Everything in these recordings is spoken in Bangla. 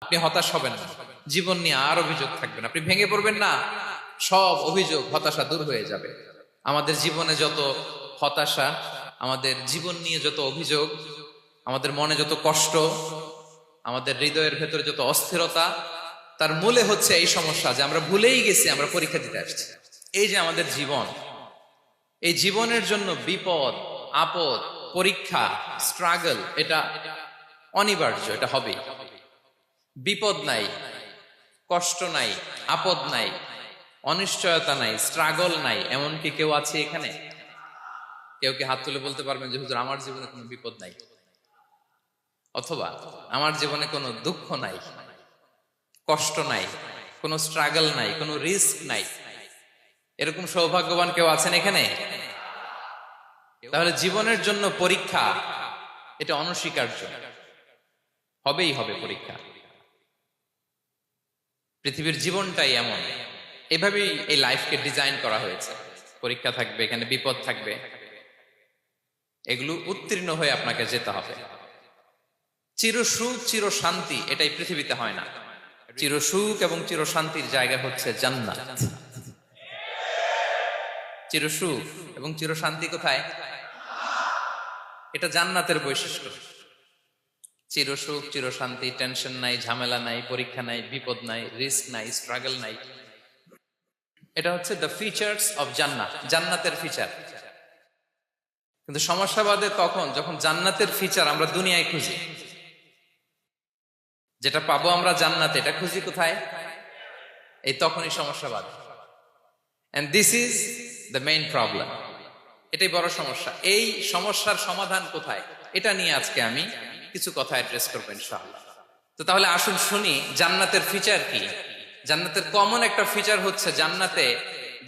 আপনি হতাশ হবেন না, জীবন নিয়ে আর অভিযোগ থাকবে না, আপনি ভেঙে পড়বেন না, সব অভিযোগ হতাশা দূর হয়ে যাবে। আমাদের জীবনে যত হতাশা, আমাদের জীবন নিয়ে যত অভিযোগ, আমাদের মনে যত কষ্ট, আমাদের হৃদয়ের ভেতরে যত অস্থিরতা, তার মূলে হচ্ছে এই সমস্যা যে আমরা ভুলেই গেছি আমরা পরীক্ষা দিতে আসছি। এই যে আমাদের জীবন, এই জীবনের জন্য বিপদ, আপদ, পরীক্ষা, স্ট্রাগল, এটা অনিবার্য, এটা হবে। বিপদ নাই, কষ্ট নাই, আপদ নাই, অনিশ্চয়তা নাই, স্ট্রাগল নাই, এমনকি কেউ আছে এখানে? কেউ কি হাত তুলে বলতে পারবেন যে হুজুর আমার জীবনে কোনো বিপদ নাই, অথবা আমার জীবনে কোনো দুঃখ নাই, কষ্ট নাই, কোনো স্ট্রাগল নাই, কোনো রিস্ক নাই? এরকম সৌভাগ্যবান কেউ আছেন এখানে? তাহলে জীবনের জন্য পরীক্ষা, এটা অনস্বীকার্য, হবেই হবে পরীক্ষা। পৃথিবীর জীবনটাই এমন, এভাবেই এই লাইফকে ডিজাইন করা হয়েছে। পরীক্ষা থাকবে, এখানে বিপদ থাকবে, এগুলো উত্তীর্ণ হয়ে আপনাকে যেতে হবে। চিরসুখ চির শান্তি এটাই পৃথিবীতে হয় না। চিরসুখ এবং চির শান্তির জায়গা হচ্ছে জান্নাত। চিরসুখ এবং চির শান্তি কোথায়? এটা জান্নাতের বৈশিষ্ট্য। চিরসুখ চির শান্তি, টেনশন নাই, ঝামেলা নাই, পরীক্ষা নাই, বিপদ নাই, রিস্ক নাই, স্ট্রাগল নাই, এটা হচ্ছে দ্য ফিচার্স অফ জান্নাত, জান্নাতের ফিচার। কিন্তু সমস্যা বাদে তখন যখন জান্নাতের ফিচার আমরা দুনিয়ায় খুঁজি, যেটা পাবো আমরা জান্নাতে, এটা খুঁজি কোথায়? এই তখনই সমস্যা বাদে। And this is the main problem. এটাই বড় সমস্যা। এই সমস্যার সমাধান কোথায়, এটা নিয়ে আজকে আমি কিছু কথা অ্যাড্রেস করবো ইনশাআল্লাহ। তো তাহলে আসুন শুনি জান্নাতের ফিচার কি। জান্নাতের কমন একটা ফিচার হচ্ছে জান্নাতে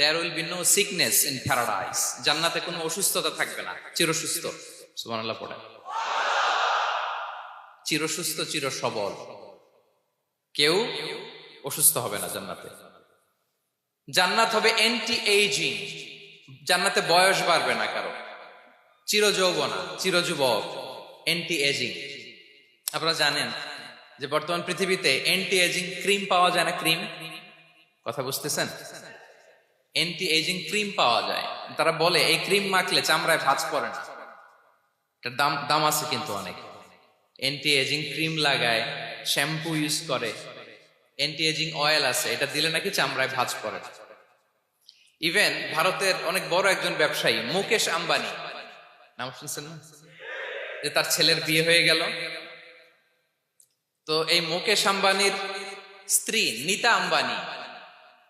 there will be no sickness in paradise. জান্নাতে কোনো অসুস্থতা থাকবে না, চিরসুস্থ। সুবহানাল্লাহ পড়ে। চিরসুস্থ, চির সবল, কেউ অসুস্থ হবে না জান্নাতে। জান্নাত হবে অ্যান্টি এইজিং, জান্নাতে বয়স বাড়বে না কারো, চির যৌবনা, চির যুবক, অ্যান্টি এজিং। আপনারা জানেন যে বর্তমান পৃথিবীতে অ্যান্টি এজিং ক্রিম পাওয়া যায় না? ক্রিম, কথা বুঝতেছেন? অ্যান্টি এজিং ক্রিম পাওয়া যায়। তারা বলে এই ক্রিম মাখলে চামড়ায় ভাঁজ পড়ে না। এটার দাম দাম আছে কিন্তু অনেক। অ্যান্টি এজিং ক্রিম লাগায়, শ্যাম্পু ইউজ করে, অ্যান্টি এজিং অয়েল আছে, এটা দিলে নাকি চামড়ায় ভাঁজ পড়ে না। ইভেন ভারতের অনেক বড় একজন ব্যবসায়ী মুকেশ আম্বানি, নাম শুনছেন না? যে তার ছেলের বিয়ে হয়ে গেল, তো এই মুকেশ আম্বানির স্ত্রী নীতা আম্বানি,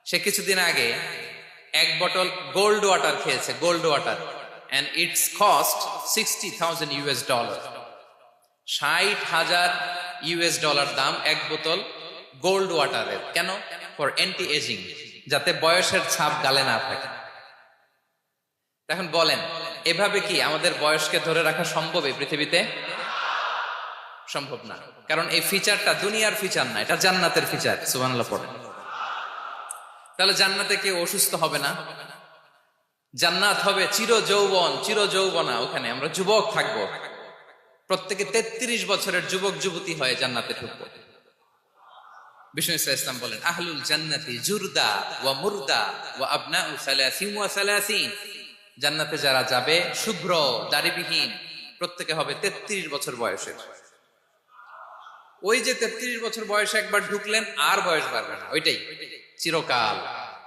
সে কিছুদিন আগে এক বটল গোল্ড ওয়াটার খেয়েছে, gold water, and it's cost $60,000। $60,000 দাম এক বোতল গোল্ড ওয়াটারের। কেন? ফর অ্যান্টি এজিং, যাতে বয়সের ছাপ গালে না থাকে। এখন বলেন, এভাবে কি আমাদের বয়সকে ধরে রাখা সম্ভব এই পৃথিবীতে? সম্ভব না, কারণ এই ফিচারটা দুনিয়ার ফিচার না, এটা জান্নাতের ফিচার। সুবহানাল্লাহ পড়েন। তাহলে জান্নাতে কেউ অসুস্থ হবে না, জান্নাত হবে চির যৌবন, চির যৌবনা, ওখানে আমরা যুবক থাকবো, প্রত্যেকে 33 বছরের যুবক যুবতী হয়ে জান্নাতে ঢুকবো। বিষ্ণু ইসলাম বলেন, আহলুল জান্নাতি জুরদা ওয়া মুরদা ওয়া আবনাউ সালাসিন ওয়া সালাসিন। জান্নাতে যারা যাবে শুভ্র দাড়িবিহীন, প্রত্যেকে হবে 33 বছর বয়সের। ওই যে 33 বছর বয়সে একবার ঢুকলেন, আর বয়স বাড়বে না, ওইটাই চিরকাল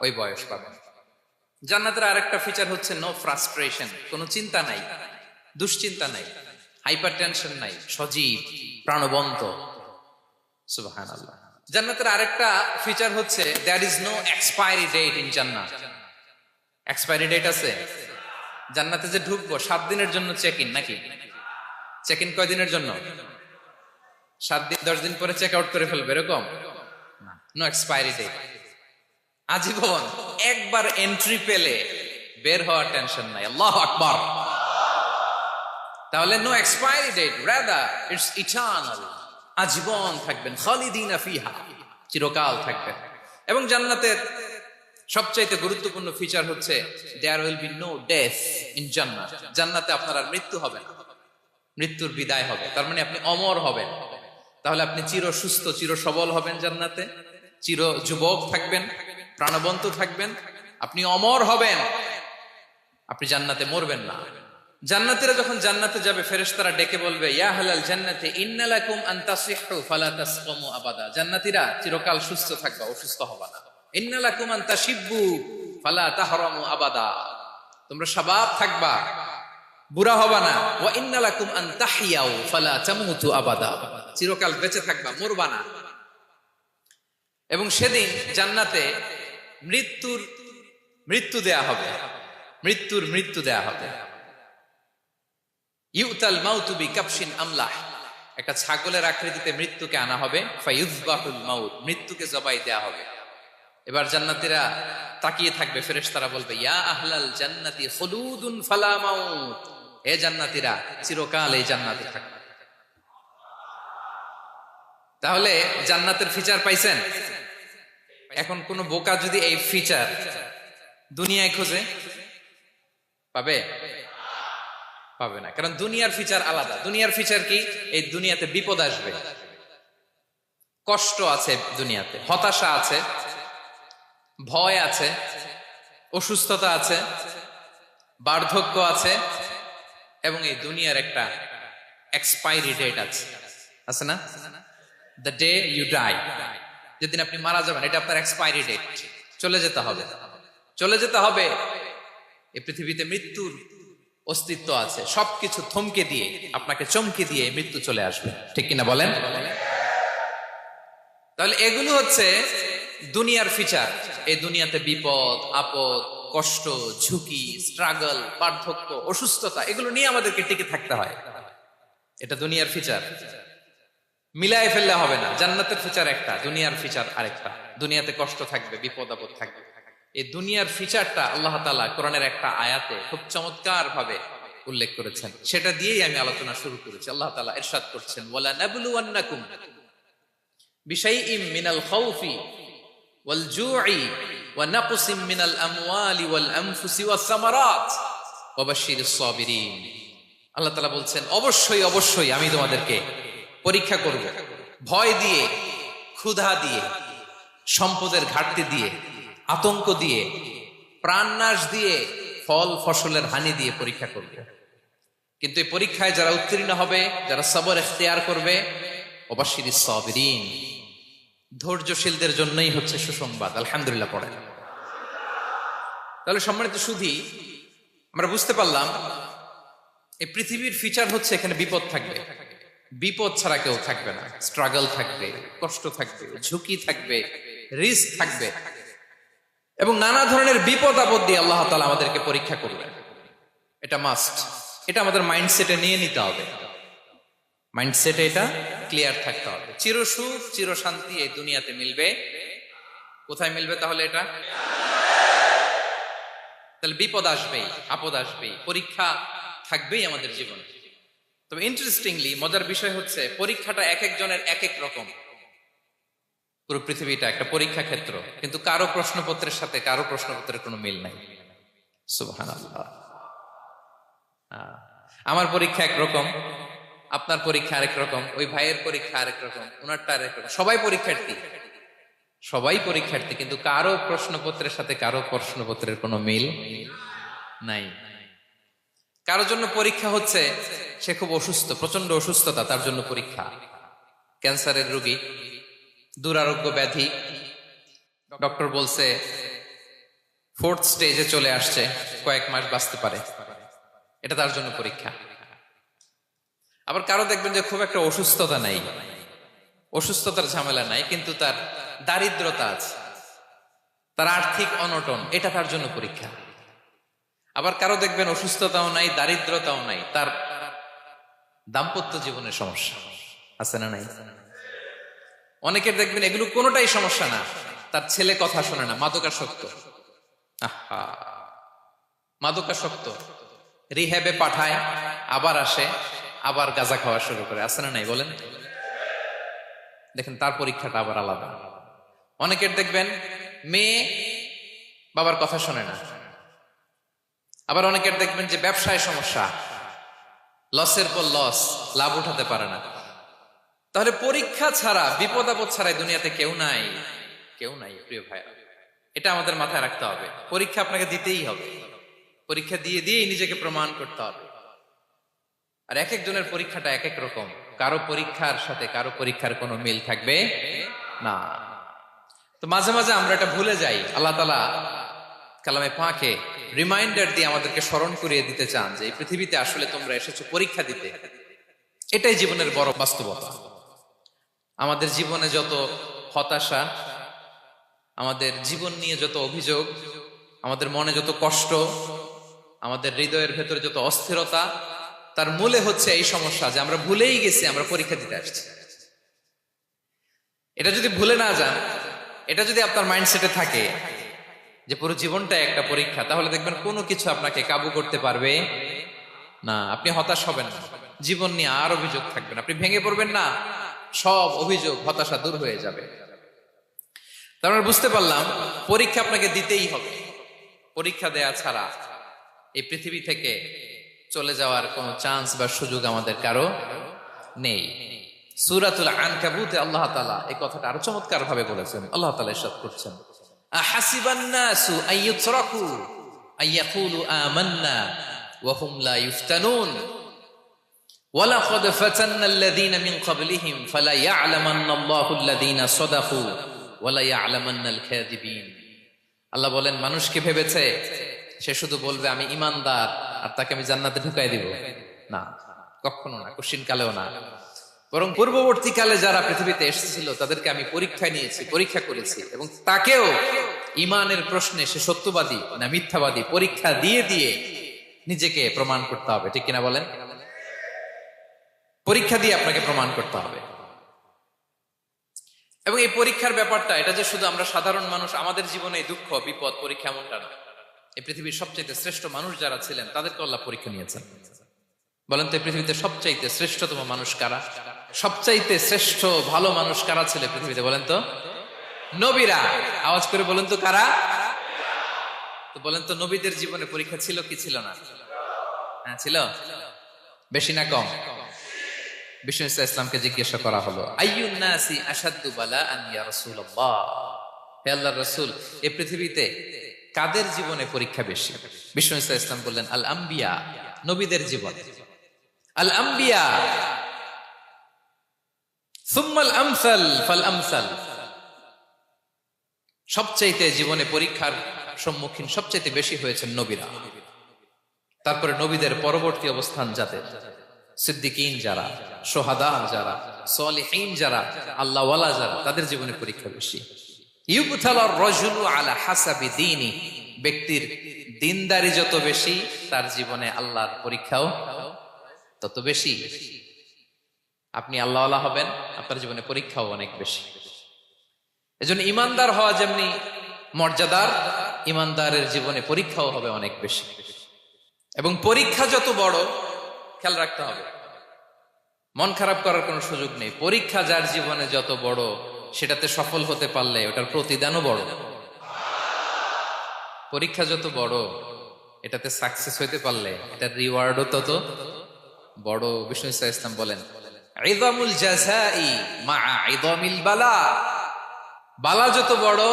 ওই বয়স পাবেন। জান্নাতের আরেকটা ফিচার হচ্ছে নো ফ্রাস্ট্রেশন, কোনো চিন্তা নাই, দুশ্চিন্তা নাই, হাইপার টেনশন নাই, সজীব প্রাণবন্ত। সুবহানাল্লাহ। জান্নাতের আরেকটা ফিচার হচ্ছে there is no expiry date in জান্নাত। এক্সপায়ারি ডেট আছে? জান্নাতে যে ঢুকবো 7 দিনের জন্য চেক ইন, নাকি? চেক ইন কয় দিনের জন্য? 7 দিন, 10 দিন পরে চেক আউট করে ফেলবে, এরকম না। নো এক্সপায়ারি ডেট, আজীবন। একবার এন্ট্রি পেলে বের হওয়ার টেনশন নাই। আল্লাহু আকবার। তাহলে no expiry date, rather it's eternal, আজীবন থাকবেন, খালিদিনা ফিহা, চিরকাল থাকবেন। এবং জান্নাতের সবচাইতে গুরুত্বপূর্ণ ফিচার হচ্ছে there will be no death in জান্নাত। জান্নাতে আপনার আর মৃত্যু হবে না, মৃত্যুর বিদায় হবে, তার মানে আপনি অমর হবেন। তাহলে আপনি চির সুস্থ, চির সবল হবেন জান্নাতে, চির যুবক থাকবেন, প্রাণবন্ত থাকবেন, আপনি অমর হবেন, আপনি জান্নাতে মরবেন না। জান্নাতীরা যখন জান্নাতে যাবে, ফেরেশতারা ডেকে বলবে, ইয়া আহলাল জান্নাতি ইন্না লাকুম আন তাসিহু ফালা তাসকামু আবাদা। জান্নাতীরা চিরকাল সুস্থ থাকবা, অসুস্থ হবা না। ইন্না লাকুম আন তাশিব্বু ফালা তাহরামু আবাদা, তোমরা শাবাব থাকবা, বুড়া হবা না। ওয়া ইন্না লাকুম আন তাহইয়াউ ফালা তামুতু আবাদা, চিরকাল বেঁচে থাকবা, মরবা না। এবং সেদিন জান্নাতে মৃত্যু দেয়া হবে, মৃত্যু দেয়া হবে। ইউতাল মাউতু বিকাবশিন আমলাহ, একটা ছাগলের আকৃতিতে মৃত্যুকে আনা হবে। ফায়ুযবাহুল মাউত, মৃত্যুকে জবাই দেয়া হবে। এবার জান্নাতীরা তাকিয়ে থাকবে, ফেরেশতারা বলবে, ইয়া আহলাল জান্নাতি খুলুদুন ফালা মাউত, হে জান্নাতীরা চিরকাল এই জান্নাতে থাকবে। তাহলে জান্নাতের ফিচার পাইছেন? এখন কোন বোকা যদি এই ফিচার দুনিয়ায় খোঁজে, পাবে? পাবে না, কারণ দুনিয়ার ফিচার আলাদা। দুনিয়ার ফিচার কি? এই দুনিয়াতে বিপদ আসবে, কষ্ট আছে, দুনিয়াতে হতাশা আছে, ভয় আছে, অসুস্থতা আছে, বার্ধক্য আছে, এবং এই দুনিয়ার একটা এক্সপায়ারি ডেট আছে না? দ্য ডে ইউ ডাই, যেদিন আপনি মারা যাবেন, এটা আপনার এক্সপায়ারি ডেট, চলে যেতে হবে। এই পৃথিবীতে মৃত্যুর অস্তিত্ব আছে, সবকিছু থমকে দিয়ে, আপনাকে চমকে দিয়ে মৃত্যু চলে আসবে, ঠিক কিনা বলেন? তাহলে এগুলো হচ্ছে দুনিয়ার ফিচার। এই দুনিয়াতে বিপদ আপদ, কষ্ট, ঝুঁকি, স্ট্রাগল, বার্ধক্য, অসুস্থতা, এগুলো নিয়ে আমাদেরকে টিকে থাকতে হয়। এটা দুনিয়ার ফিচার, মিলায় ফেললে হবে না। জান্নাতের ফিচার একটা, দুনিয়ার ফিচার আরেকটা। দুনিয়াতে কষ্ট থাকবে, বিপদ আপদ থাকবে। এই দুনিয়ার ফিচারটা আল্লাহ তাআলা কোরআনের একটা আয়াতে খুব চমৎকার ভাবে উল্লেখ করেছেন, সেটা দিয়েই আমি আলোচনা শুরু করেছি। আল্লাহ তাআলা ইরশাদ করছেন, ওয়ালা নাবলুওয়ান্নাকুম বিশাইইম মিনাল খাউফি ওয়াল জুই ওয়া নাকসিম মিনাল আমওয়ালি ওয়াল আনফুসি ওয়াস সামারাত ওয়া বাশশিরিস সাবিরিন। আল্লাহ তাআলা বলছেন, অবশ্যই আমি তোমাদেরকে পরীক্ষা করব, ভয় দিয়ে, ক্ষুধা দিয়ে, সম্পদের ঘাটতি দিয়ে, আতঙ্ক দিয়ে, প্রাণনাশ দিয়ে, ফল ফসলের হানি দিয়ে পরীক্ষা করবে। কিন্তু এই পরীক্ষায় যারা উত্তীর্ণ হবে, যারা সবর ইখতিয়ার করবে, ওয়াবাশশিরিস সাবিরিন, ধৈর্যশীলদের জন্যই হচ্ছে সুসংবাদ। আলহামদুলিল্লাহ পড়েন। তাহলে সম্মানিত সুধী, আমরা বুঝতে পারলাম এই পৃথিবীর ফিচার হচ্ছে এখানে বিপদ থাকবে, বিপদ ছাড়া কেউ থাকবে না। স্ট্রাগল থাকবে, কষ্ট থাকবে, ঝুঁকি থাকবে, রিস্ক থাকবে, এবং নানা ধরনের বিপদ আপদ দিয়ে আল্লাহ তাআলা আমাদেরকে পরীক্ষা করবে। এটা মাস্ট, এটা আমাদের মাইন্ডসেটে নিয়ে নিতে হবে। মাইন্ডসেটে এটা ক্লিয়ার থাকতে হবে। চিরসুখ, চিরশান্তি এই দুনিয়াতে মিলবে। কোথায় মিলবে তাহলে? এটা তাহলে বিপদ আসবেই, আপদ আসবেই, পরীক্ষা থাকবেই আমাদের জীবনে। তবে ইন্টারেস্টিংলি মজার বিষয় হচ্ছে, পরীক্ষাটা এক একজনের এক এক রকম। পুরো পৃথিবীটা একটা পরীক্ষা ক্ষেত্র, কিন্তু কারো প্রশ্নপত্রের সাথে কারো প্রশ্নপত্রের কোনো মিল নাই। সুবহানাল্লাহ। আমার পরীক্ষা একরকম, আপনার পরীক্ষা আরেক রকম, ওই ভাইয়ের পরীক্ষা আরেক রকম, ওনারটা আরেক রকম। সবাই পরীক্ষার্থী, কিন্তু কারো প্রশ্নপত্রের সাথে কারো প্রশ্নপত্রের কোনো মিল নাই। কারোর জন্য পরীক্ষা হচ্ছে সে খুব অসুস্থ, প্রচন্ড অসুস্থতা, তার জন্য পরীক্ষা। ক্যান্সারের রোগী, দুরারোগ্য ব্যাধি, ডক্টর বলছে 4th স্টেজে চলে আসছে, কয়েক মাস বাঁচতে পারে, এটা তার জন্য পরীক্ষা। আবার কারো দেখবেন যে খুব একটা অসুস্থতা নাই, অসুস্থতার ঝামেলা নাই, কিন্তু তার দারিদ্রতা আছে, তার আর্থিক অনটন, এটা তার জন্য পরীক্ষা। আবার কারো দেখবেন অসুস্থতাও নাই, দারিদ্রতাও নাই, তার দাম্পত্য জীবনের সমস্যা আছে না নাই? অনেকের দেখবেন এগুলো কোনোটাই সমস্যা না, তার ছেলে কথা শোনে না, মাদকাসক্ত। মাদকাসক্ত, রিহ্যাবে পাঠায়, আবার আসে, আবার গাঁজা খাওয়া শুরু করে, আছে না নাই বলেন? দেখেন তার পরীক্ষাটা আবার আলাদা। অনেকের দেখবেন মেয়ে বাবার কথা শোনে না। আবার অনেকের দেখবেন যে ব্যবসায় সমস্যা, লসের পর লস, লাভ উঠাতে পারে না। তাহলে পরীক্ষা ছাড়া, বিপদ আপদ ছাড়াই দুনিয়াতে কেউ নাই, কেউ নাই প্রিয় ভাইরা। এটা আমাদের মাথায় রাখতে হবে। পরীক্ষা আপনাকে দিতেই হবে, পরীক্ষা দিয়ে দিয়েই নিজেকে প্রমাণ করতে হবে। আর এক একজনের পরীক্ষাটা এক এক রকম, কারো পরীক্ষার সাথে কারো পরীক্ষার কোনো মিল থাকবে না। তো মাঝে মাঝে আমরা এটা ভুলে যাই। আল্লাহ তাআলা কালামে পাকে রিমাইন্ডার দিয়ে আমাদেরকে স্মরণ করিয়ে দিতে চান যে এই পৃথিবীতে আসলে তোমরা এসেছো পরীক্ষা দিতে। এটাই জীবনের বড় বাস্তবতা। আমাদের জীবনে যত হতাশা, আমাদের জীবন নিয়ে যত অভিযোগ, আমাদের মনে যত কষ্ট, আমাদের হৃদয়ের ভেতরে যত অস্থিরতা, তার মূলে হচ্ছে এই সমস্যা যে আমরা ভুলেই গেছি আমরা পরীক্ষা দিতে আসছি। এটা যদি ভুলে না যান, এটা যদি আপনার মাইন্ডসেটে থাকে যে পুরো জীবনটা একটা পরীক্ষা, তাহলে দেখবেন কোনো কিছু আপনাকে কাবু করতে পারবে না। আপনি হতাশ হবেন না, জীবন নিয়ে আর অভিযোগ থাকবেন, আপনি ভেঙে পড়বেন না, সব অভিযোগ হতাশা দূর হয়ে যাবে। তার মানে বুঝতে পারলাম পরীক্ষা আপনাকে দিতেই হবে। পরীক্ষা দেয়া ছাড়া এই পৃথিবী থেকে চলে যাওয়ার কোনো চান্স বা সুযোগ আমাদের কারো নেই। সূরাতুল আনকাবুতে আল্লাহ তাআলা এই কথাটা আরো চমৎকার ভাবে বলেছেন। আল্লাহ তাআলা ইরশাদ করছেন, আহাসিবান নাসু আইয়ুতরাকু আইয়াকুলু আমান্না ওয়া হুম লা ইফতানুন ওয়ালাকাদ ফাতান্নাল্লাযীনা মিন ক্বাবলিহিম ফালা ইয়া'লামান্নাল্লাহু আল্লাযীনা সাদাকু ওয়ালা ইয়া'লামান্নাল কাযিবিন। আল্লাহ বলেন, মানুষকে ভেবেছে সে শুধু বলবে আমি ঈমানদার আর তাকে আমি জান্নাতে ঢুকাই দিব? না, কখনো না, কোশ্চিন কালেও না। বরং পূর্ববর্তী কালে যারা পৃথিবীতে এসেছিল তাদেরকে আমি পরীক্ষায় নিয়েছি, পরীক্ষা করেছি, এবং তাকেও ঈমানের প্রশ্নে সে সত্যবাদী না মিথ্যাবাদী পরীক্ষা দিয়ে দিয়ে নিজেকে প্রমাণ করতে হবে। ঠিক কিনা বলেন? পরীক্ষা দিয়ে আপনাকে প্রমাণ করতে হবে। এবং এই পরীক্ষার ব্যাপারটা, এটা যে শুধু আমরা সাধারণ মানুষ আমাদের জীবনে দুঃখ বিপদ পরীক্ষা এমনটা না। এই পৃথিবীর সবচাইতে শ্রেষ্ঠ মানুষ যারা ছিলেন তাদেরকে আল্লাহ পরীক্ষা নিয়েছেন। বলেন তো এই পৃথিবীতে সবচাইতে শ্রেষ্ঠতম মানুষ কারা? সবচাইতে শ্রেষ্ঠ ভালো মানুষ কারা ছিল পৃথিবীতে? বলেন তো নবীরা। আওয়াজ করে বলেন তো কারা? তো বলেন তো নবীদের জীবনে পরীক্ষা ছিল কি ছিল না? হ্যাঁ ছিল। বেশি না কম? বিষ্ণু ইসলামকে জিজ্ঞাসা করা হলো, আইয়ুন নাসি আশাদ্দু বালাআন ইয়া রাসূলুল্লাহ, হে আল্লাহর রাসূল এই পৃথিবীতে কাদের জীবনে পরীক্ষা বেশি? বিষ্ণু ইসলাম বললেন, আল আম্বিয়া, নবীদের জীবন। আল আম্বিয়া সুম্মাল আমসাল ফাল আমসাল, সবচাইতে জীবনে পরীক্ষার সম্মুখীন সবচাইতে বেশি হয়েছেন নবীরা। তারপরে নবীদের পরবর্তী অবস্থান যাদের, সিদ্দিকিন যারা, সোহাদা যারা, সালিহিন যারা, আল্লাহওয়ালা যারা, তাদের জীবনে পরীক্ষা বেশি। ইউবতালার রাজুলু আলা হাসাবি দীনি, ব্যক্তির দিনদারি যত বেশি তার জীবনে আল্লাহর পরীক্ষাও তত বেশি। আপনি আল্লাহওয়ালা হবেন, আপনার জীবনে পরীক্ষাও অনেক বেশি। এজন্য ইমানদার হওয়া যেমনি মর্যাদার, ইমানদারের জীবনে পরীক্ষাও হবে অনেক বেশি। এবং পরীক্ষা যত বড়, খেয়াল রাখতে হবে, মন খারাপ করার কোনো সুযোগ নেই। পরীক্ষা যার জীবনে যত বড়, সেটাতে সফল হতে পারলে ওটার প্রতিদানও বড়। পরীক্ষা যত বড়, এটাতে সাকসেস হইতে পারলে এটার রিওয়ার্ডও তত বড়। বিষ্ণু ইসলাম বলেন, ইযামুল জাযাই মাআ ইযামিল বালা, বালা যত বড়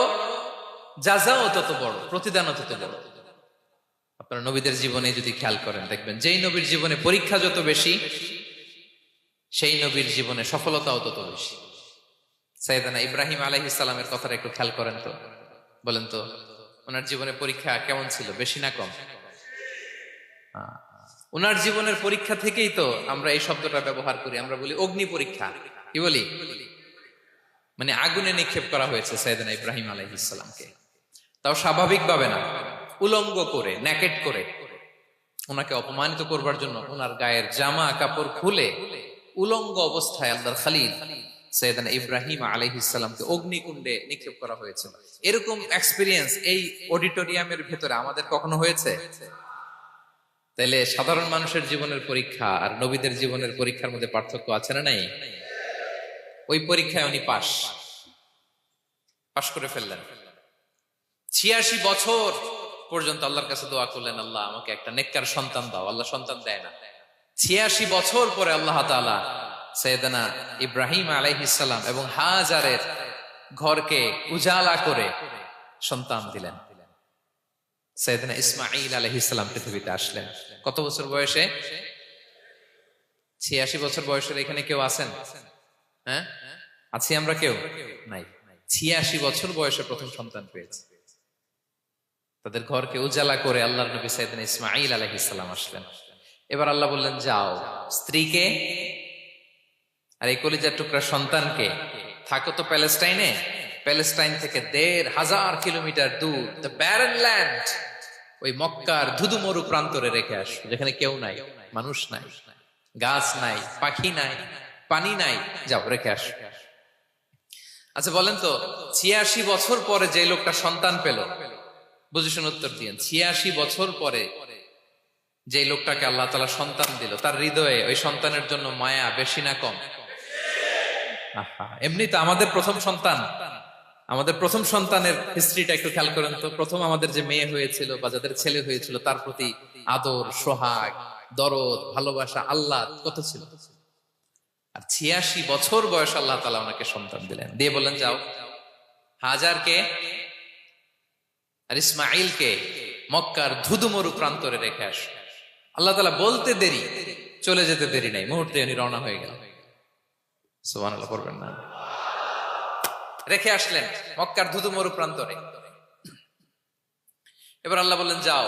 জাযাও তত বড়, প্রতিদানও তত বড়। আপনারা নবীদের জীবনে যদি খেয়াল করেন, দেখবেন যেই নবীর জীবনে পরীক্ষা যত বেশি, সেই নবীর জীবনে সফলতাও তত বেশি। সাইয়েদনা ইব্রাহিম আলাইহিস সালামের কথাটা একটু খেয়াল করেন তো, বলেন তো ওনার জীবনে পরীক্ষা কেমন ছিল, বেশি না কম? ওনার জীবনের পরীক্ষা থেকেই তো আমরা এই শব্দটা ব্যবহার করি, আমরা বলি অগ্নি পরীক্ষা। কি বলি? মানে আগুনে নিক্ষেপ করা হয়েছে সাইয়েদনা ইব্রাহিম আলাইহিস সালামকে, তাও স্বাভাবিকভাবে না, উলঙ্গ করে, নেকেট করে ওনাকে অপমানিত করবার জন্য ওনার গায়ের জামা কাপড় খুলে উলঙ্গ অবস্থায় আল্লাহর খলিল সাইয়েদনা ইব্রাহিম আলাইহিস সালামকে অগ্নিকুণ্ডে নিক্ষেপ করা হয়েছিল। এরকম এক্সপেরিয়েন্স এই অডিটোরিয়ামের ভেতরে আমাদের কখনো হয়েছে? তাইলে সাধারণ মানুষের জীবনের পরীক্ষা আর নবীদের জীবনের পরীক্ষার মধ্যে পার্থক্য আছে না নাই? ওই পরীক্ষায় উনি পাশ করে ফেললেন। ৮৬ বছর পর্যন্ত আল্লাহর কাছে দোয়া করলেন, আল্লাহ আমাকে একটা নেককার সন্তান দাও। আল্লাহ সন্তান দেয় না। ৮৬ বছর পরে আল্লাহ তাআলা সাইয়েদনা ইব্রাহিম আলাইহিস সালাম এবং হাজারের ঘরকে উজালা করে সন্তান দিলেন। সাইয়েদনা ইসমাঈল আলাইহিস সালাম পৃথিবীতে আসলেন কত বছর বয়সে? 86 বছর বয়সের এখানে কেউ আছেন? হ্যাঁ, আছি আমরা? কেউ নাই। 86 বছর বয়সে প্রথম সন্তান পেয়েছে। তাদের ঘরকে উজালা করে আল্লাহর নবী সাইয়েদনা ইসমাঈল আলাইহিস সালাম আসলেন। এবার আল্লাহ বললেন, যাও স্ত্রীকে আর এই কলিজার টুকরা সন্তানকে, থাকো তো প্যালেস্টাইনে, প্যালেস্টাইন থেকে ১,৫০০ কিলোমিটার দূর দ্য ব্যারেন ল্যান্ড, ওই মক্কার ধুধুমরু প্রান্তরে রেখে আস, যেখানে কেউ নাই, মানুষ নাই, গাছ নাই, পাখি নাই, পানি নাই, যাও রেখে আস। আচ্ছা বলেন তো, ৮৬ বছর পরে যে লোকটা সন্তান পেল, বুঝে শুনে উত্তর দিয়েন, ৮৬ বছর পরে যে লোকটাকে আল্লাহ তাআলা সন্তান দিল, তার হৃদয়ে ওই সন্তানের জন্য মায়া বেশি না কম? এমনি তো আমাদের প্রথম সন্তান, আমাদের প্রথম সন্তানের হিস্ট্রিটা একটু খেয়াল করেন তো। প্রথম আমাদের যে মেয়ে হয়েছিল বা যাদের ছেলে হয়েছিল, তার প্রতি আদর, সোহাগ, দরদ, ভালোবাসা, আল্লাহ কত ছিল। আর ৮৬ বছর বয়স আল্লাহ তাআলা ওনাকে সন্তান দিলেন, দিয়ে বললেন, যাও হাজারকে আর ইসমাঈলকে মক্কার ধুধুমরু প্রান্তরে রেখে আস। আল্লাহ তাআলা বলতে দেরি, চলে যেতে দেরি নাই, মুহূর্তে উনি রওনা হয়ে গেল। সুবহানাল্লাহ পড়বেন না? রেখে আসলেন মক্কার ধুধুমরু প্রান্তরে। এবার আল্লাহ বললেন, যাও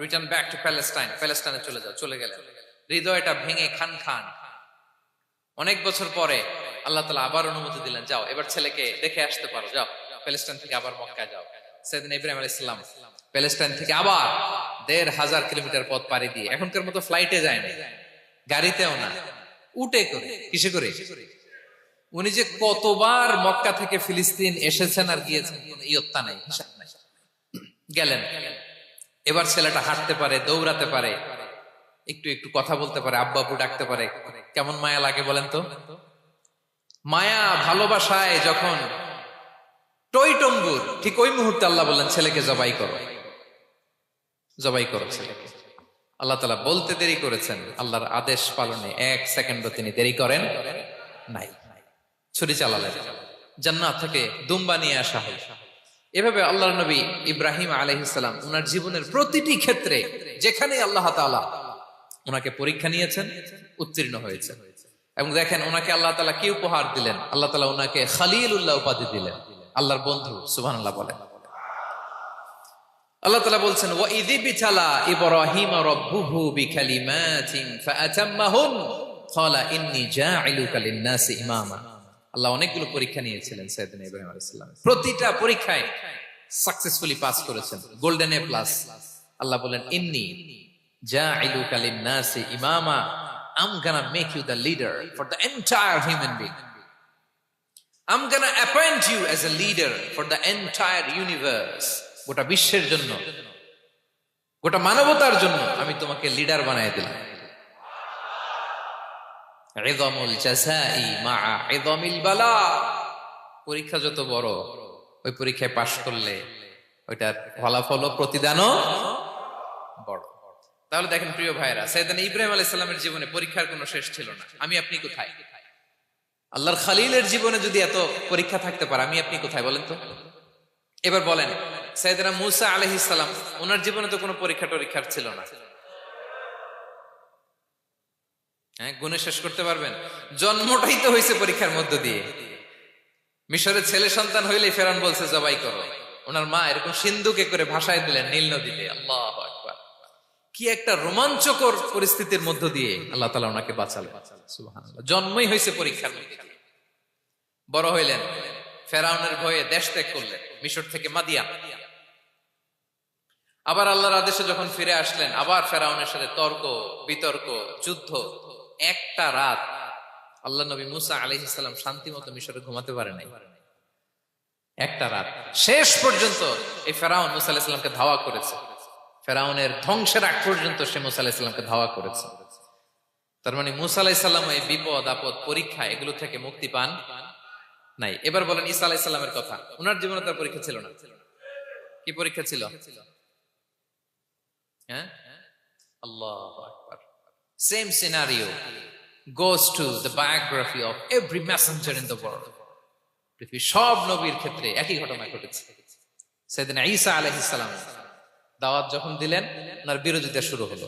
রিটার্ন ব্যাক টু প্যালেস্টাইন, প্যালেস্টাইনে চলে যাও। চলে গেলেন, হৃদয়টা ভেঙে খান খান। অনেক বছর পরে আল্লাহ তাআলা আবার অনুমতি দিলেন, যাও এবার ছেলেকে দেখে আসতে পারো, যাও প্যালেস্টাইন থেকে আবার মক্কা যাও। সাইয়েদনা ইব্রাহিম আলাইহিস সালাম প্যালেস্টাইন থেকে আবার ১,৫০০ কিলোমিটার পথ পাড়ি দিয়ে, এখনকার মতো ফ্লাইটে যায় না, গাড়িতেও না, উটে করে। কিসে করে? উনি যে কতবার মক্কা থেকে ফিলিস্তিন এসেছেন আর গিয়েছেন, ইয়ত্তা নাই, হিসাব নাই। গেলেন, এবার ছেলেটা হাঁটতে পারে, দৌড়াতে পারে, একটু একটু কথা বলতে পারে, আব্বু আব্বু ডাকতে পারে। কেমন মায়া লাগে বলেন তো? মায়া ভালোবাসায় যখন টইটম্বুর, ঠিক ওই মুহূর্তে আল্লাহ বললেন, ছেলেকে জবাই করো, জবাই করো ছেলেকে। আল্লাহ তাআলা বলতে দেরি করেছেন, আল্লাহর আদেশ পালনে ১ সেকেন্ডও তিনি দেরি করেন নাই। ছুরি চালালেন, জান্নাত থেকে দুম্বা নিয়ে আসা হল। এভাবে আল্লাহর নবী ইব্রাহিম আলাইহিস সালাম ওনার জীবনের প্রতিটি ক্ষেত্রে যেখানে আল্লাহ তাআলা ওনাকে পরীক্ষা নিয়েছেন, উত্তীর্ণ হয়েছেন। এবং দেখেন ওনাকে আল্লাহ তাআলা কি উপহার দিলেন, আল্লাহ তাআলা ওনাকে খলিলুল্লাহ উপাধি দিলেন, আল্লাহর বন্ধু। সুবহানাল্লাহ বলেন। আল্লাহ তাআলা বলছেন, ওয়া ইযিবতালা ইব্রাহিম রাব্বুহু বিকালিমাতিন ফাআতাম্মাহুন ক্বালা ইন্নী জাঈলুকা লিন-নাসি ইমামা। আল্লাহ অনেকগুলো পরীক্ষা নিয়েছিলেন সাইয়েদনা ইব্রাহিম আলাইহিস সালাম, প্রতিটা পরীক্ষায় সাকসেসফুলি পাস করেছেন, গোল্ডেন এ প্লাস। আল্লাহ বলেন, ইন্নী জাঈলুকা লিন-নাসি ইমামা, I'm gonna make you the leader for the entire human being. I'm gonna appoint you as a leader for the entire universe. গোটা বিশ্বের জন্য, গোটা মানবতার জন্য আমি তোমাকে লিডার বানায় দিলাম। ইযামুল জাযাই মা'a ইযামিল বালা। পরীক্ষা যত বড়, ওই পরীক্ষায় পাশ করলে ওইটার ফলাফল ও প্রতিদানও বড়। তাহলে দেখেন প্রিয় ভাইরা, সাইয়েদনা ইব্রাহিম আলাইহিস সালামের জীবনে পরীক্ষার কোনো শেষ ছিল না। আমি আপনি কোথায়? আল্লাহর খলিলের জীবনে যদি এত পরীক্ষা থাকতে পারে, আমি আপনি কোথায় বলেন তো? এবার বলেন, সাইয়েদনা মূসা আলাইহিস সালাম, ওনার জীবনে তো কোনো পরীক্ষা টরীক্ষার ছিল না। হ্যাঁ, গুণে শেষ করতে পারবেন? জন্মটাই তো হয়েছে পরীক্ষার মধ্য দিয়ে। মিশরের ছেলে সন্তান হইলেই ফেরাউন বলছে জবাই করো। ওনার মা এরকম সিন্ধুকে করে ভাসায় দিলেন নীল নদীতে। আল্লাহু আকবার! কি একটা রোমাঞ্চকর পরিস্থিতির মধ্য দিয়ে আল্লাহ তাআলা ওনাকে বাঁচালেন। সুবহানাল্লাহ। জন্মই হয়েছে পরীক্ষার মধ্যে। বড় হইলেন, ফেরাউনের ভয়ে দেশ ত্যাগ করলেন, মিশর থেকে মাদিয়ান। আবার আল্লাহর আদেশে যখন ফিরে আসলেন, আবার ফেরাউনের সাথে তর্ক বিতর্ক, যুদ্ধ। একটা রাত আল্লাহ নবী মুসা আলাইহিস সালাম শান্তি মতো মিশরে ঘুমাতে পারে নাই। একটা রাত। শেষ পর্যন্ত এই ফেরাউন মুসা আলাইহিস সালামকে ধাওয়া করেছে। ফেরাউনের ধ্বংসের আগ পর্যন্ত সে মুসা আলাইহিস সালামকে ধাওয়া করেছে। তার মানে মুসা আলাইহিস সালাম এই বিপদ আপদ পরীক্ষা এগুলো থেকে মুক্তি পান নাই। এবার বলেন ঈসা আলাইহিস সালামের কথা। ওনার জীবনে তার পরীক্ষা ছিল না? কি পরীক্ষা ছিল? হ্যাঁ, আল্লাহু আকবার। Same scenario. goes to the biography of every messenger in the world. পৃথিবীর সব নবীর ক্ষেত্রে একই ঘটনা ঘটেছে। সাইয়েদনা ঈসা আলাইহিস সালাম দাওয়াত যখন দিলেন, ওনার বিরোধিতা শুরু হলো,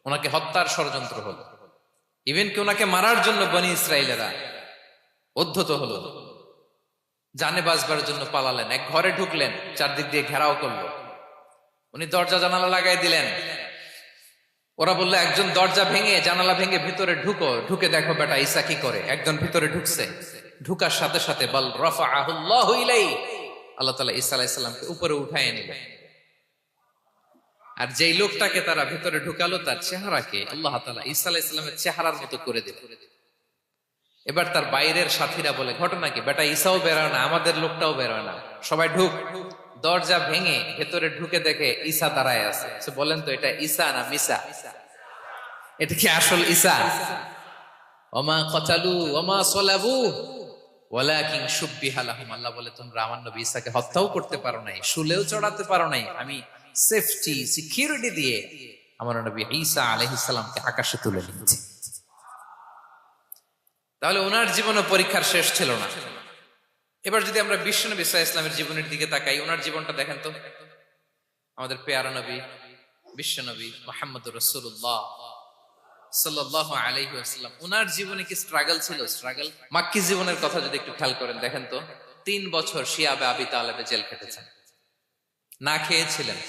ওনাকে হত্যার ষড়যন্ত্র হলো, ইভেন কি ওনাকে মারার জন্য বনি ইসরায়েলেরা উদ্ধত হলো, জানে বাঁচবার জন্য পালালেন, এক ঘরে ঢুকলেন, চারদিক দিয়ে ঘেরাও করলো, উনি দরজা জানালা লাগাই দিলেন। ওরা বললো একজন দরজা ভেঙে জানালা ভেঙে ভিতরে ঢুকে দেখো বেটা ঈসা কি করে। একজন ভিতরে ঢুকছে, ঢুকার সাথে সাথে বল রাফাআহুল্লাহু ইলাইহি, আল্লাহ তাআলা ঈসা আলাইহিস সালামকে উপরে উঠায় নিলেন। আর যেই লোকটাকে তারা ভিতরে ঢুকালো তার চেহারাকে আল্লাহ তাআলা ঈসা আলাইহিস সালামের চেহারার মতো করে দিল। এবার তার বাইরের সাথীরা বলে ঘটনা কি, বেটা ঈসাও বেরোয় না, আমাদের লোকটাও বেরোয় না, সবাই ঢুক। দরজা ভেঙে ভেতরে ঢুকে দেখে ঈসা দাঁড়ায় আছে। বলেন তো এটা ঈসা না মিসা? এটা কি আসল ঈসা? ওমা কতালু ওমা সলাবু ওয়ালাকিন শুব্বিহা লাহুম। আল্লাহ বলে তোমরা আমার নবী ঈসাকে হত্যাও করতে পারো নাই, শুলেও চড়াতে পারো নাই, আমি সেফটি সিকিউরিটি দিয়ে আমার নবী ঈসা আলাইহিস সালামকে আকাশে তুলে নিয়েছি। তাহলে ওনার জীবনও পরীক্ষার শেষ ছিল না। এবার যদি আমরা বিশ্বনবী সাল্লাল্লাহু আলাইহি ওয়াসাল্লামের জীবনের দিকে তাকাই, ওনার জীবনটা দেখেন তো। আমাদের পেয়ারা নবী বিশ্বনবী মুহাম্মদুর রাসূলুল্লাহ সাল্লাল্লাহু আলাইহি ওয়াসাল্লাম, ওনার জীবনে কি স্ট্রাগল ছিল? স্ট্রাগল। মাক্কি জীবনের কথা যদি একটু খেয়াল করেন, দেখেন তো 3 বছর শিয়াবে আবি তালেবে জেল খেটেছেন, না খেয়েছিলেন।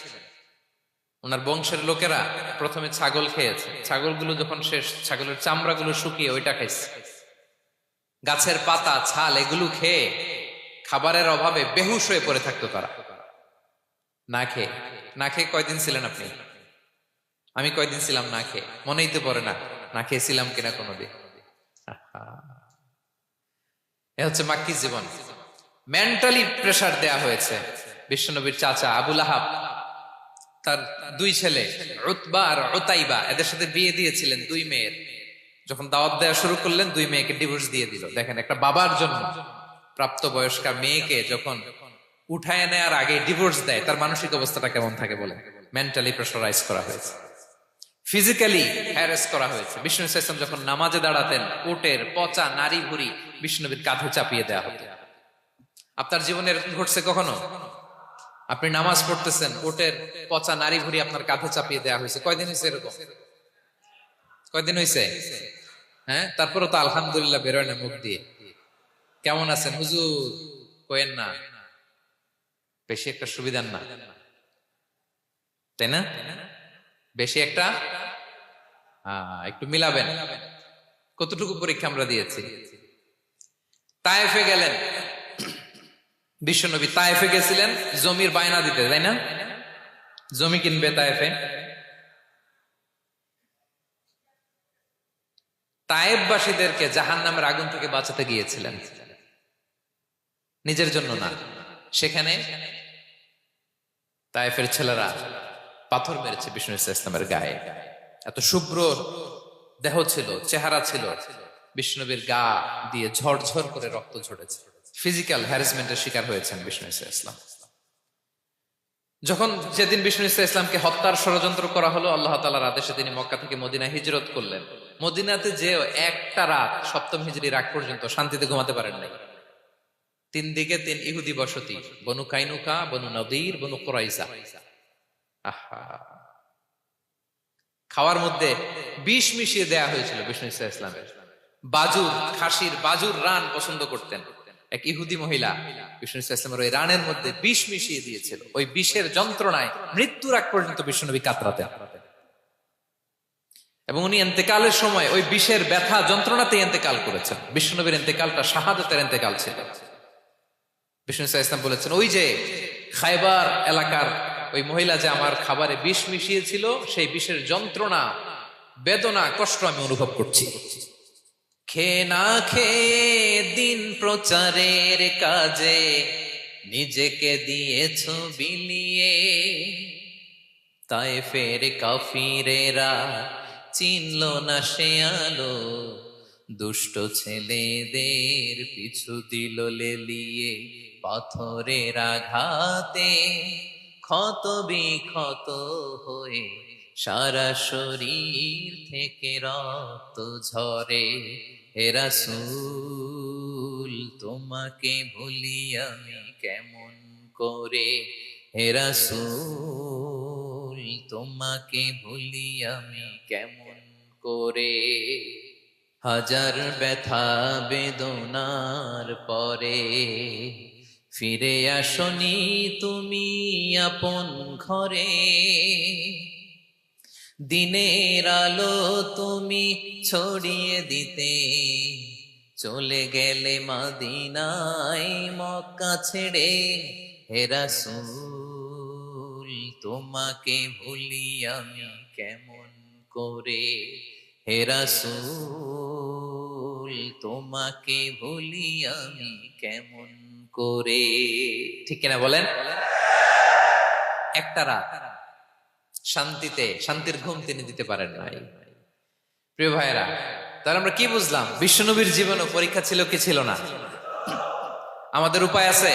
ওনার বংশের লোকেরা প্রথমে ছাগল খেয়েছে, ছাগলগুলো যখন শেষ, ছাগলের চামড়াগুলো শুকিয়ে ওইটা খাইছে। গাছের পাতা ছাল এগুলো খেয়ে খাবারের অভাবে বেহুশ হয়ে পড়ে থাকতো তারা। না খেয়ে কয়দিন ছিলেন আপনি? আমি কয়দিন ছিলাম না খেয়ে? মনেই তো পড়ে না, না খেয়েছিলাম কিনা কোনোদিন। এ হচ্ছে মাক্কি জীবন। মেন্টালি প্রেসার দেয়া হয়েছে। বিশ্বনবীর চাচা আবু লাহাব তার 2 ছেলে উতবা আর উতাইবা, এদের সাথে বিয়ে দিয়েছিলেন 2 মেয়ের। যখন দাওয়াত দেওয়া শুরু করলেন 2 মেয়েকে ডিভোর্স দিয়ে দিল। দেখেন একটা বাবার জন্য প্রাপ্তবয়স্কা মেয়েকে যখন উঠায় নেয়ার আগে ডিভোর্স দেয়, তার মানসিক অবস্থাটা কেমন থাকে বলে? মেন্টালি প্রেসারাইজ করা হয়েছে, ফিজিক্যালি হ্যারাস করা হয়েছে। বিষ্ণু সাল্লাল্লাহু আলাইহি ওয়াসাল্লাম যখন নামাজে দাঁড়াতেন, উটের পচা নারী ভুঁড়ি বিষ্ণুনবীর কাঁধে চাপিয়ে দেওয়া হতো। আপনার জীবনে এরকম ঘটছে কখনো? আপনি নামাজ পড়তেছেন, উটের পচা নারী ভুঁড়ি আপনার কাঁধে চাপিয়ে দেওয়া হয়েছে। কয়দিন হয়েছে এরকম? কয়দিন হয়েছে? হ্যাঁ, তারপরে তো আলহামদুলিল্লাহ বেরোয় না মুখ দিয়ে। কেমন আছেন হুজুর কয়েন না, বেশি একটা সুবিধার না, তাই না? বেশি একটা একটু মিলাবেন। কতটুকু পরীক্ষা আমরা দিয়েছি। তায়েফে গেলেন বিশ্বনবী, তায়েফে গেছিলেন জমির বায়না দিতে, তাই না? জমি কিনবে তায়েফে। তায়েফবাসীদেরকে জাহান্নামের আগুন থেকে বাঁচাতে গিয়েছিলেন, নিজের জন্য না। সেখানে তায়েফের ছেলেরা পাথর মেরেছে বিষ্ণু ইসলামের গায়ে। এত শুভ্র দেহ ছিল, চেহারা ছিল, বিষ্ণুবীর গা দিয়ে ঝরঝর করে রক্ত ঝরেছে। ফিজিক্যাল হ্যারাসমেন্টের শিকার হয়েছেন বিষ্ণু ইসলাম। যখন যেদিন বিষ্ণু ইসলামকে হত্যার ষড়যন্ত্র করা হলো, আল্লাহ তাআলার আদেশে তিনি মক্কা থেকে মদিনায় হিজরত করলেন। মদিনাতে যে একটা রাত, 7ম হিজরির আগ পর্যন্ত শান্তিতে ঘুমাতে পারেন নাই। 3 দিকে 3 ইহুদি বসতি, বনু কাইনুকা, বনু নদীর, বনু কুরাইজা। খাওয়ার মধ্যে বিষ মিশিয়ে দেয়া হয়েছিল বিষ্ণু ইসলামের। বাজুর, খাসির বাজুর রান পছন্দ করতেন। এক ইহুদি মহিলা বিষ্ণু ইসলামের ওই রানের মধ্যে বিষ মিশিয়ে দিয়েছিল। ওই বিষের যন্ত্রণায় মৃত্যুর আগ পর্যন্ত বিষ্ণুনবী কাতরাতেন, এবং উনি ইন্তেকালের সময় ওই বিষের ব্যথা যন্ত্রণাতে ইন্তেকাল করেছেন। বিষ্ণুনবীর ইন্তেকালটা শাহাদাতের ইন্তেকাল ছিল। বিষ্ণু ইসলাম বলেছেন, ওই যে খায়বার এলাকার ওই মহিলা যে আমার খাবারে বিষ মিশিয়েছিল, সেই বিষের যন্ত্রণা, বেদনা, কষ্ট আমি অনুভব করছি। খেয়ে না খেয়ে দিন প্রচারের কাজে নিজেকে দিয়েছ বিলিয়ে, তায়েফের কাফিরেরা চিনল না সে আলো, দুষ্ট ছেলেদের পিছু দিল লেলিয়ে, পাথরের আঘাতে ক্ষত বিক্ষত হয়ে সারা শরীর থেকে রক্ত ঝরে, হে রাসূল তোমাকে ভুলি আমি কেমন করে, হে রাসূল তোমাকে ভুলি আমি কেমন করে। হাজার ব্যথা বেদনার পরে ফিরে আসনি তুমি আপন ঘরে, দিনের আলো তুমি ছড়িয়ে দিতে চলে গেলে মদিনায় মক্কা ছেড়ে, হে রাসূল তোমাকে ভুলি আমি কেমন করে, হে রাসূল তোমাকে ভুলি আমি কেমন করে। ঠিক কিনা বলেন? একটা রাত শান্তিতে শান্তির ঘুম তিনি দিতে পারেন নাই। প্রিয় ভাইয়েরা, তাহলে আমরা কি বুঝলাম? বিশ্বনবীর জীবনও পরীক্ষা ছিল কি ছিল না? আমাদের উপায় আছে?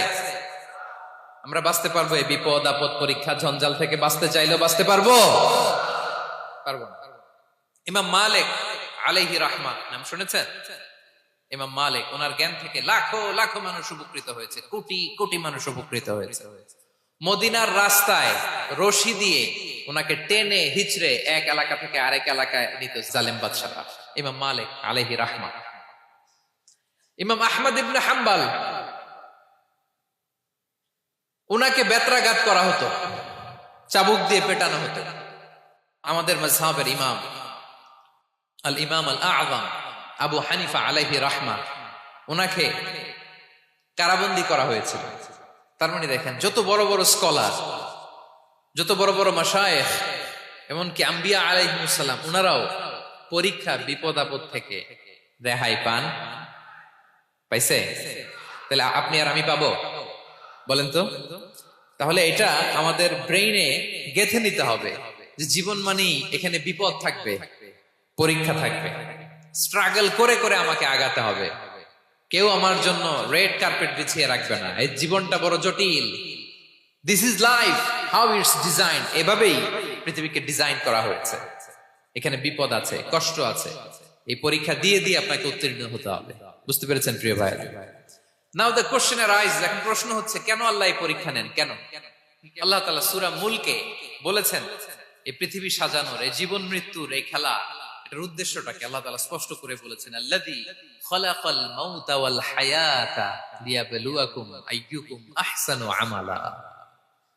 আমরা বাঁচতে পারবো এই বিপদ আপদ পরীক্ষা ঝঞ্ঝাল থেকে? বাঁচতে চাইলেও বাঁচতে পারবো? পারবো না। ইমাম মালিক আলাইহি রাহমা নাম শুনেছেন? ইমাম মালিক, ওনার জ্ঞান থেকে লাখো লাখো মানুষ উপকৃত হয়েছে, কোটি কোটি মানুষ উপকৃত হয়েছে। মদিনার রাস্তায় রশি দিয়ে ওনাকে টেনে হিচড়ে এক এলাকা থেকে আরেক এলাকায় নিত জালেম বাদশারা। ইমাম মালিক আলাইহি রাহমা। ইমাম আহমদ ইবনে হাম্বল, ওনাকে বেত্রাঘাত করা হতো, চাবুক দিয়ে পেটানো হতো। আমাদের মাযহাবের ইমাম আল ইমাম আল আযম আবু হানিফা আলাইহি রাহমা, ওনাকে কারাবন্দী করা হয়েছিল। তার মানে দেখেন, যত বড় বড় স্কলার, যত বড় বড় মাশায়েখ, এমনকি আম্বিয়া আলাইহিমুস সালাম, ওনারাও পরীক্ষা বিপদ আপদ থেকে রেহাই পান। পাইছে? তাহলে আপনি আর আমি পাবো? বলেন তো। তাহলে এটা আমাদের ব্রেইনে গেঁথে নিতে হবে যে জীবন মানেই এখানে বিপদ থাকবে, পরীক্ষা থাকবে, স্ট্রাগল করে করে আমাকে আগাতে হবে। কেউ আমার জন্য রেড কার্পেট বিছিয়ে রাখবে না। এই জীবনটা বড় জটিল। This is life, how it's design. এভাবেই পৃথিবীকে ডিজাইন করা হয়েছে। এখানে বিপদ আছে, কষ্ট আছে। এই পরীক্ষা দিয়ে দিয়ে আপনাকে উত্তীর্ণ হতে হবে। বুঝতে পেরেছেন প্রিয় ভাই? নাও দ্য কোশ্চেন অ্যারাইজ, এখন প্রশ্ন হচ্ছে, কেন আল্লাহ এই পরীক্ষা নেন? কেন? আল্লাহ তাআলা সূরা মুলকে বলেছেন, এই পৃথিবী সাজানোর, এই জীবন মৃত্যুর এই খেলা, এটার উদ্দেশ্যটাকে আল্লাহ তাআলা স্পষ্ট করে বলেছেন। আল্লাযী খালাকাল মাউতা ওয়াল হায়াতা লিয়াবলুয়াকুম আইয়ুকুম আহসানু আমালা।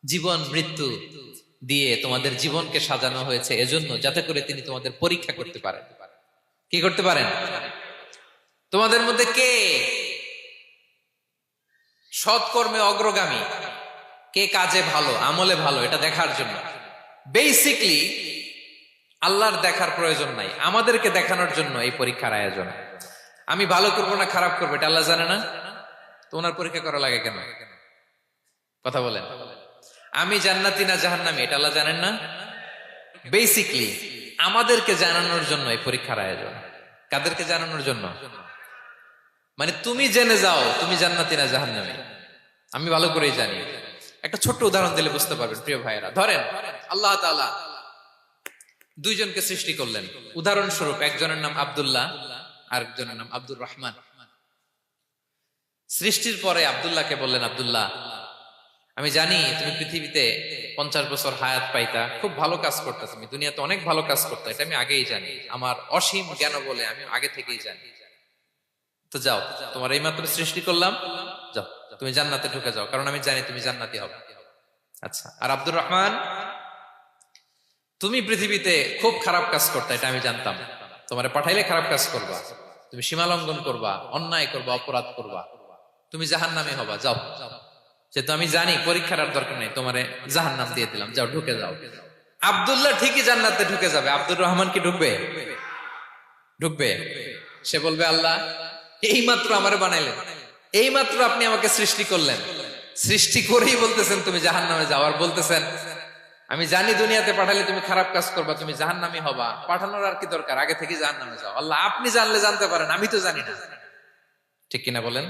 জীবন মৃত্যু দিয়ে তোমাদের জীবনকে সাজানো হয়েছে এজন্য, যাতে করে তিনি তোমাদের পরীক্ষা করতে পারেন। কি করতে পারেন? তোমাদের মধ্যে কে সৎকর্মে অগ্রগামী, কে কাজে ভালো, আমলে ভালো, এটা দেখার জন্য। বেসিকলি আল্লাহর দেখার প্রয়োজন নাই, আমাদেরকে দেখানোর জন্য এই পরীক্ষার আয়োজন। আমি ভালো করবো না খারাপ করবো এটা আল্লাহ জানে না? তো ওনার পরীক্ষা করা লাগে কেন? কথা বলেন। আমি জান্নাতি না জাহান্নামী এটা আল্লাহ জানেন না? বেসিকলি আমাদেরকে জানানোর জন্য এই পরীক্ষার আয়োজন। কাদেরকে জানানোর জন্য? মানে তুমি জেনে যাও তুমি জান্নাতি না জাহান্নামী। আমি ভালো করেই জানি। একটা ছোট্ট উদাহরণ দিলে বুঝতে পারবেন প্রিয় ভাইয়েরা। ধরেন আল্লাহ তাআলা দুইজনকে সৃষ্টি করলেন। উদাহরণস্বরূপ একজনের নাম আব্দুল্লাহ, আরেকজনের নাম আব্দুর রহমান। সৃষ্টির পরে আব্দুল্লাহকে বললেন, আব্দুল্লাহ, আমি জানি তুমি পৃথিবীতে 50 বছর হায়াত পাইতা, খুব ভালো কাজ করতে, তুমি দুনিয়াতে অনেক ভালো কাজ করতে, এটা আমি আগেই জানি। আমার অসীম জ্ঞান বলে আমি আগে থেকেই জানি। তো যাও, তোমার এই মাত্র সৃষ্টি করলাম, যাও তুমি জান্নাতে ঢুকে যাও, কারণ আমি জানি তুমি জান্নাতি হবে। আচ্ছা, আর আব্দুর রহমান, তুমি পৃথিবীতে খুব খারাপ কাজ করতে, এটা আমি জানতাম। তোমারে পাঠাইলে খারাপ কাজ করবা, তুমি সীমা লঙ্ঘন করবা, অন্যায় করবা, অপরাধ করবা, তুমি জাহান্নামী হবা। যাও, যেহেতু আমি জানি পরীক্ষার আর দরকার নেই, তোমারে জাহান্নাম দিয়ে দিলাম, যাও ঢুকে যাও। আব্দুল্লাহ ঠিকই জান্নাতে ঢুকে যাবে, আব্দুর রহমান কি ঢুকবে? ঢুকবে। সে বলবে, আল্লাহ এই মাত্র আমারে বানাইলেন, এই মাত্র আপনি আমাকে সৃষ্টি করলেন, সৃষ্টি করেই বলতেছেন তুমি জাহান্নামে যাও, আর বলতেছেন আমি জানি দুনিয়াতে পাঠালে তুমি খারাপ কাজ করবা, তুমি জাহান্নামী হবা, পাঠানোর আর কি দরকার, আগে থেকে জাহান্নামে যাও। আল্লাহ আপনি জানলে জানতে পারেন, আমি তো জানি না। ঠিক কিনা বলেন?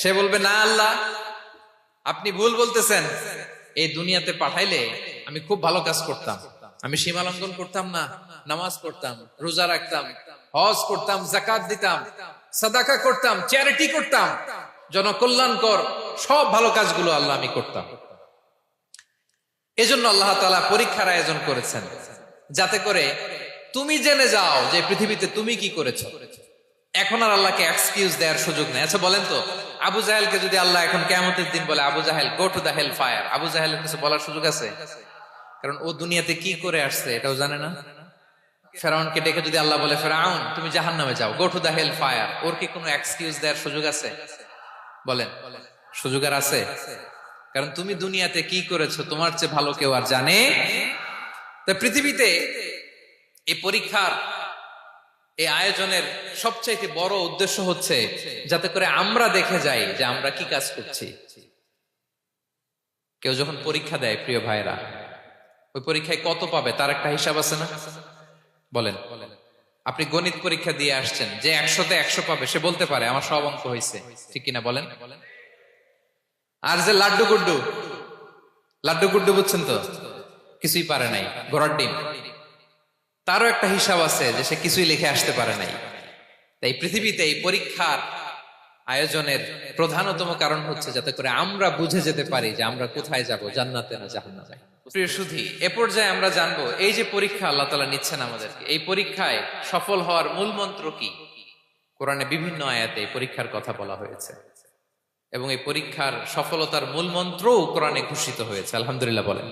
সে বলবে, না আল্লাহ আপনি ভুল বলতেছেন, এই দুনিয়াতে পাঠাইলে আমি খুব ভালো কাজ করতাম, আমি সীমা লঙ্ঘন করতাম না, নামাজ পড়তাম, রোজা রাখতাম, হজ করতাম, যাকাত দিতাম, সাদাকা করতাম, চ্যারিটি করতাম, জনকল্যাণকর সব ভালো কাজগুলো আল্লাহ আমি করতাম। এজন্য আল্লাহ তাআলা পরীক্ষার আয়োজন করেছেন, যাতে করে তুমি জেনে যাও যে পৃথিবীতে তুমি কি করেছো। এখন আর আল্লাহকে এক্সকিউজ দেওয়ার সুযোগ নেই। আচ্ছা বলেন তো, আবু জাহেলকে যদি আল্লাহ এখন কিয়ামতের দিন বলে, Abu Jahl go to the hell fire, Abu জাহেলের কিছু বলার সুযোগ আছে? কারণ ও দুনিয়াতে কি করে আসছে এটাও জানে না। ফেরাউনকে ডেকে যদি আল্লাহ বলে, ফেরাউন তুমি জাহান্নামে যাও, গো টু দা হেল ফায়ার, ওর কি কোনো এক্সকিউজ দেওয়ার সুযোগ আছে? বলেন, সুযোগ আর আছে? কারণ তুমি দুনিয়াতে কি করেছো তোমার চেয়ে ভালো কেউ আর জানে। তা পৃথিবীতে এই পরীক্ষার এই আয়োজনের সবচাইতে বড় উদ্দেশ্য হচ্ছে যাতে করে আমরা দেখে যাই যে আমরা কি কাজ করছি। কেউ যখন পরীক্ষা দেয় প্রিয় ভাইরা, ওই পরীক্ষায় কত পাবে তার একটা হিসাব আছে না? বলেন, আপনি গণিত পরীক্ষা দিয়ে আসছেন, যে 100-তে 100 পাবে সে বলতে পারে আমার সব অঙ্ক হয়েছে, ঠিক কিনা বলেন? আর যে লাড্ডু গুড্ডু বুঝছেন তো, কিছুই পারে নাই, ঘোড়ার ডিম, তারও একটা হিসাব আছে যে সে কিছুই লিখে আসতে পারে নাই। তাই পৃথিবীতে এই পরীক্ষার আয়োজনের প্রধানতম কারণ হচ্ছে যাতে করে আমরা বুঝে যেতে পারি যে আমরা কোথায় যাব, জান্নাতে না জাহান্নামে। প্রিয় সুধী, এ পর্যায়ে আমরা জানবো এই যে পরীক্ষা আল্লাহ তাআলা নিচ্ছেন আমাদেরকে, এই পরীক্ষায় সফল হওয়ার মূল মন্ত্র কি। কোরআনে বিভিন্ন আয়াতে এই পরীক্ষার কথা বলা হয়েছে এবং এই পরীক্ষার সফলতার মূল মন্ত্রও কোরআনে ঘোষিত হয়েছে। আলহামদুলিল্লাহ বলেন।